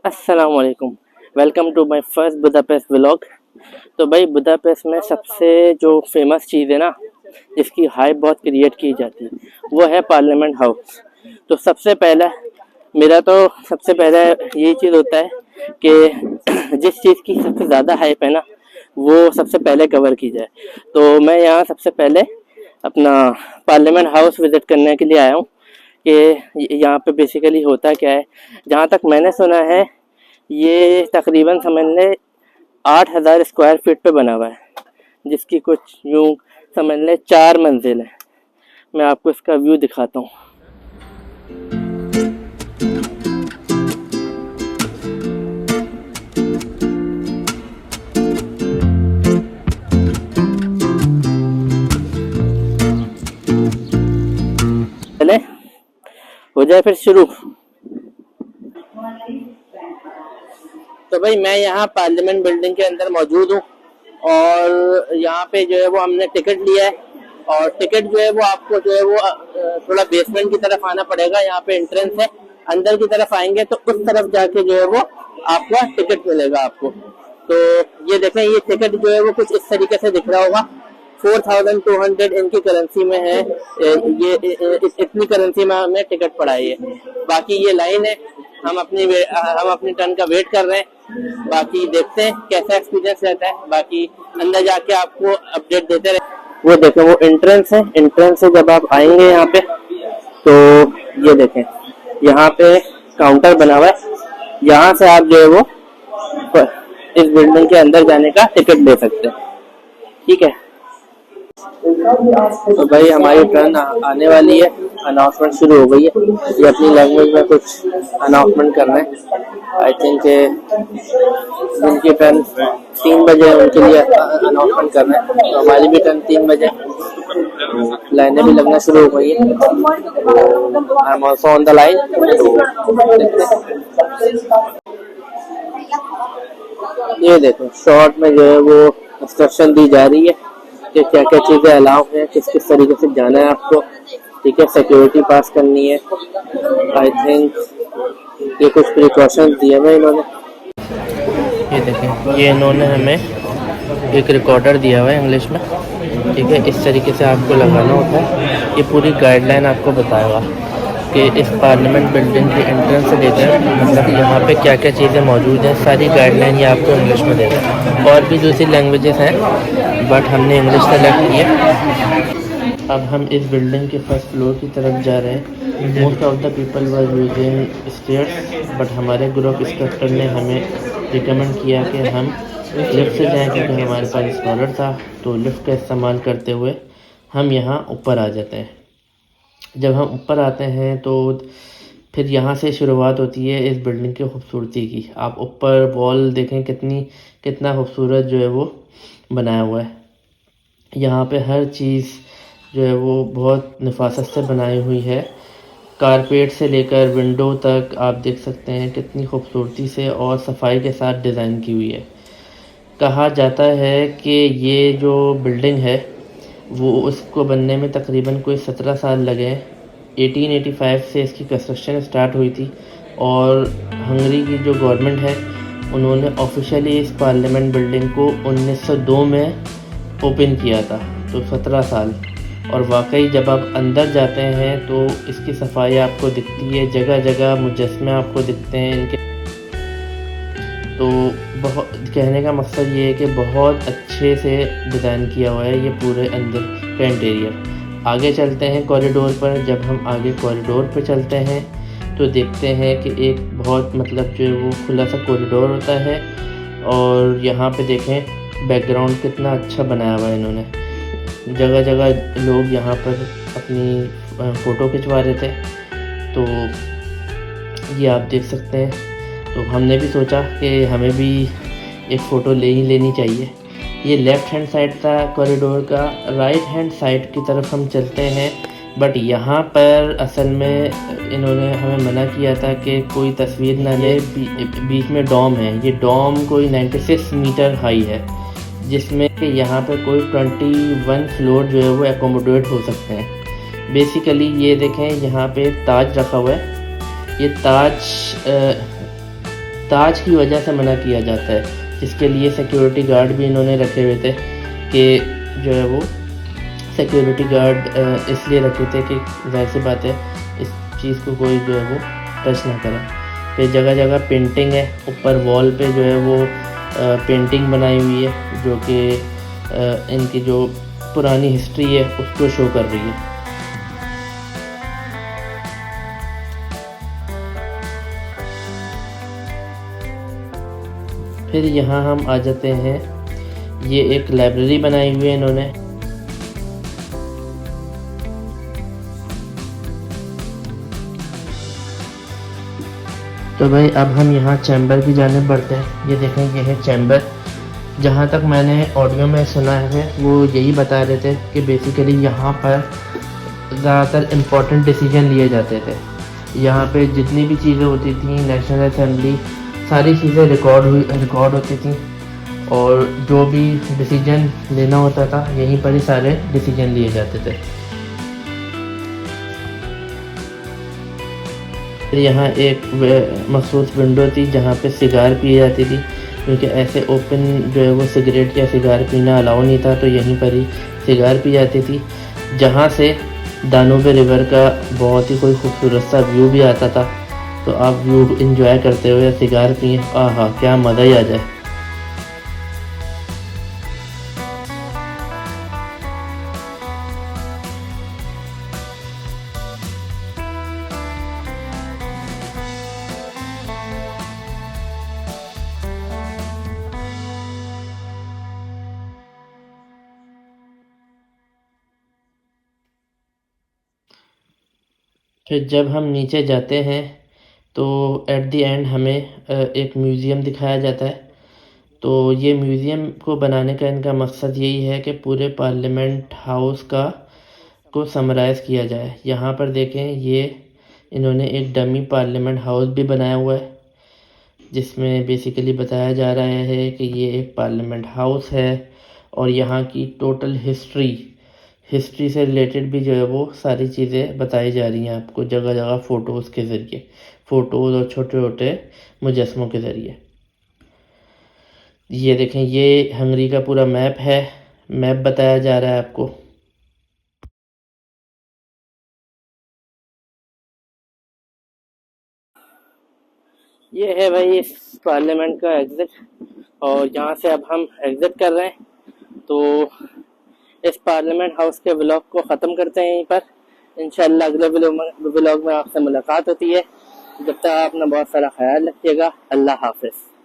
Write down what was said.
अस्सलामुअलैकुम। Welcome to my first Budapest vlog. तो भाई बुदापेस्ट में सबसे जो फेमस चीज़ है ना, जिसकी हाइप बहुत क्रिएट की जाती है, वो है पार्लियामेंट हाउस। तो सबसे पहले यही चीज़ होता है कि जिस चीज़ की सबसे ज़्यादा हाइप है ना, वो सबसे पहले कवर की जाए। तो मैं यहाँ सबसे पहले अपना पार्लियामेंट हाउस विज़िट करने के लिए आया हूँ कि यहाँ पे बेसिकली होता क्या है। जहाँ तक मैंने सुना है, ये तकरीबन समझ लें 8,000 स्क्वायर फीट पे बना हुआ है, जिसकी कुछ यूँ समझ लें 4 मंजिल है। मैं आपको इसका व्यू दिखाता हूँ। चले हो जाए फिर शुरू। तो भाई मैं यहाँ पार्लियामेंट बिल्डिंग के अंदर मौजूद हूँ और यहाँ पे जो है वो हमने टिकट लिया है। और टिकट जो है वो आपको जो है वो थोड़ा बेसमेंट की तरफ आना पड़ेगा। यहाँ पे एंट्रेंस है, अंदर की तरफ आएंगे तो उस तरफ जाके जो है वो आपका टिकट मिलेगा आपको। तो ये देखें, ये टिकट जो है वो कुछ इस तरीके से दिख रहा होगा। 4,200 इनकी करेंसी में है। ये इतनी करेंसी में हमें टिकट पड़ा है। बाकी ये लाइन है, हम अपनी टर्न का वेट कर रहे हैं। बाकी देखते हैं कैसा एक्सपीरियंस रहता है। बाकी अंदर जाके आपको अपडेट देते रहे। वो देखें, वो एंट्रेंस है। एंट्रेंस से जब आप आएंगे यहाँ पे, तो ये देखें, यहाँ पे काउंटर बना हुआ है। यहाँ से आप जो है वो इस बिल्डिंग के अंदर जाने का टिकट ले सकते हैं। ठीक है, तो भाई हमारी टर्न आने वाली है। अनाउंसमेंट शुरू हो गई है। ये अपनी लैंग्वेज में कुछ अनाउंसमेंट कर रहे हैं। आई थिंक जिनकी टर्न 3 बजे उनके लिए अनाउंसमेंट कर रहे हैं। तो हमारी भी टर्न 3 बजे, लाइनें भी लगना शुरू हो गई है। I am also on the line. ये देखो, शॉर्ट में जो है वो इंस्ट्रक्शन दी जा रही है कि क्या क्या चीज़ें अलाउ है, किस किस तरीके से जाना है आपको। ठीक है, सिक्योरिटी पास करनी है। आई थिंक ये कुछ प्रिकॉशंस दिए हुए इन्होंने। ये देखें, ये इन्होंने हमें एक रिकॉर्डर दिया हुआ है इंग्लिश में। ठीक है, इस तरीके से आपको लगाना होता है। ये पूरी गाइडलाइन आपको बताएगा कि इस पार्लियामेंट बिल्डिंग की एंट्रेंस से लेकर मतलब यहाँ पे क्या क्या चीज़ें मौजूद हैं, सारी गाइडलाइन ये आपको इंग्लिश में देगा। और भी दूसरी लैंग्वेजेस हैं, बट हमने इंग्लिश सेलेक्ट किया। अब हम इस बिल्डिंग के फर्स्ट फ्लोर की तरफ जा रहे हैं। Most of the people were using stairs, but हमारे ग्रुप इंस्ट्रक्टर ने हमें रिकमेंड किया कि हम लिफ्ट से जाएँ, क्योंकि हमारे पास स्कॉलर था। तो लिफ्ट का इस्तेमाल करते हुए हम यहाँ ऊपर आ जाते हैं। जब हम ऊपर आते हैं तो फिर यहाँ से शुरुआत होती है इस बिल्डिंग की खूबसूरती की। आप ऊपर वॉल देखें, कितना खूबसूरत जो है वो बनाया हुआ है। यहाँ पे हर चीज़ जो है वो बहुत नफासत से बनाई हुई है। कारपेट से लेकर विंडो तक आप देख सकते हैं कितनी खूबसूरती से और सफाई के साथ डिज़ाइन की हुई है। कहा जाता है कि ये जो बिल्डिंग है वो उसको बनने में तकरीबन कोई 17 साल लगे। 1885 से इसकी कंस्ट्रक्शन स्टार्ट हुई थी और हंगरी की जो गवर्नमेंट है उन्होंने ऑफिशियली इस पार्लियामेंट बिल्डिंग को 1902 में ओपन किया था। तो 17 साल। और वाकई जब आप अंदर जाते हैं तो इसकी सफाई आपको दिखती है, जगह जगह मुजस्मे आपको दिखते हैं इनके। तो बहुत कहने का मकसद ये है कि बहुत अच्छे से डिज़ाइन किया हुआ है ये पूरे अंदर का इंटीरियर। आगे चलते हैं कॉरिडोर पर। जब हम आगे कॉरिडोर पर चलते हैं तो देखते हैं कि एक बहुत मतलब जो वो खुला सा कॉरिडोर होता है। और यहाँ पे देखें बैकग्राउंड कितना अच्छा बनाया हुआ है इन्होंने। जगह जगह लोग यहाँ पर अपनी फ़ोटो खिंचवा रहे थे। तो ये आप देख सकते हैं। तो हमने भी सोचा कि हमें भी एक फ़ोटो लेनी चाहिए। ये लेफ़्ट हैंड साइड था कॉरिडोर का। राइट हैंड साइड की तरफ हम चलते हैं, बट यहाँ पर असल में इन्होंने हमें मना किया था कि कोई तस्वीर ना ले। बीच में डोम है। ये डोम कोई 96 मीटर हाई है, जिसमें कि यहाँ पर कोई 21 फ्लोर जो है वो एकोमोडेट हो सकते हैं। बेसिकली ये देखें, यहाँ पे ताज रखा हुआ है। ये ताज ताज की वजह से मना किया जाता है, जिसके लिए सिक्योरिटी गार्ड भी इन्होंने रखे हुए थे कि जो है वो सिक्योरिटी गार्ड इसलिए रखे थे कि जाहिर सी बात है इस चीज़ को कोई जो है वो टच ना करे। फिर जगह जगह पेंटिंग है, ऊपर वॉल पे जो है वो पेंटिंग बनाई हुई है जो कि इनकी जो पुरानी हिस्ट्री है उसको शो कर रही है। फिर यहाँ हम आ जाते हैं, ये एक लाइब्रेरी बनाई हुई है इन्होंने। तो भाई अब हम यहाँ चैम्बर की जाने बढ़ते हैं। ये देखें, ये है चैम्बर। जहाँ तक मैंने ऑडियो में सुना है वो यही बता रहे थे कि बेसिकली यहाँ पर ज़्यादातर इम्पोर्टेंट डिसीजन लिए जाते थे। यहाँ पे जितनी भी चीज़ें होती थी, नेशनल असेंबली, सारी चीज़ें रिकॉर्ड होती थी और जो भी डिसीजन लेना होता था यहीं पर ही सारे डिसीजन लिए जाते थे। यहाँ एक मखसूस विंडो थी जहाँ पे सिगार पी जाती थी, क्योंकि ऐसे ओपन जो है वो सिगरेट या सिगार पीना अलाउ नहीं था, तो यहीं पर ही सिगार पी जाती थी, जहाँ से दानूबे रिवर का बहुत ही कोई खूबसूरत सा व्यू भी आता था। तो आप व्यू इंजॉय करते हुए सिगार पिए, आहा क्या मज़ा ही आ जाए। फिर जब हम नीचे जाते हैं तो एट द एंड हमें एक म्यूज़ियम दिखाया जाता है। तो ये म्यूज़ियम को बनाने का इनका मकसद यही है कि पूरे पार्लियामेंट हाउस को समराइज़ किया जाए। यहाँ पर देखें, ये इन्होंने एक डमी पार्लियामेंट हाउस भी बनाया हुआ है, जिसमें बेसिकली बताया जा रहा है कि ये एक पार्लियामेंट हाउस है और यहाँ की टोटल हिस्ट्री से रिलेटेड भी जो है वो सारी चीज़ें बताई जा रही हैं आपको, जगह जगह फ़ोटोज़ के ज़रिए, फ़ोटोज़ और छोटे छोटे मुजस्मों के ज़रिए। ये देखें, ये हंगरी का पूरा मैप बताया जा रहा है आपको। ये है भाई इस पार्लियामेंट का एग्ज़िट, और यहाँ से अब हम एग्ज़िट कर रहे हैं। तो इस पार्लियामेंट हाउस के व्लॉग को ख़त्म करते हैं यहीं पर। इंशाल्लाह अगले व्लॉग में आपसे मुलाकात होती है। जब तक अपना बहुत सारा ख्याल रखिएगा। अल्लाह हाफ़िज़।